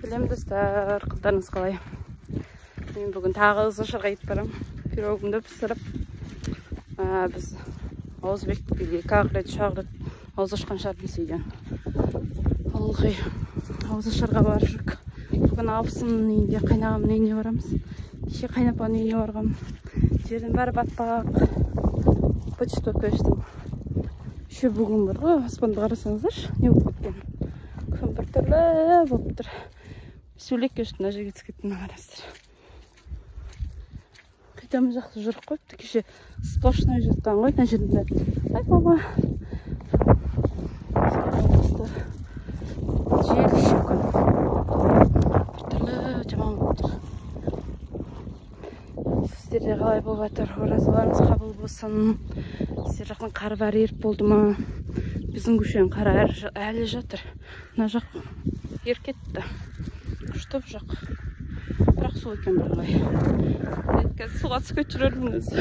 Білем достар, қылдарыңыз қалай. Мен бүгін тағы Қызылшарға кетіп барам. Пирогымды пісіріп, біз Ауызбекке 2 рет, 3 рет ауыз ашқан шығармыз үйден. Ылғи Ауызашарға барып жүрік. Бүгін Алпысымның үйінде, қайнағымның үйіне барамыз. Кеше қайнапаның үйіне барғам. Жердің бәрі батпақ. Почта көштім. Ше бүгін бар ғой, аспанды қарасаңыздар, не болып кеткен. Күн бір түрлі болып тұр. Сөйлек көштім, әже кетіп кеттім қарастыр. Қитамыз жақсы жүріп қойыпты. Кеше сплошной жатқан ғой, мына жерінде. Ай баба. Жел шыққан. Бір түрлі жаман болып тұр. Сіздерде қалай болып жатыр? Оразаларыңыз қабыл болсын. Сіздер жақтан қар бәрі еріп болды ма? Біздің көшенің қары әлі жатыр. Мына жақ еріп кетті. Күштіп жақ. Бірақ су екен бір ғой. Қазір суға түсіп жүрмін өзі.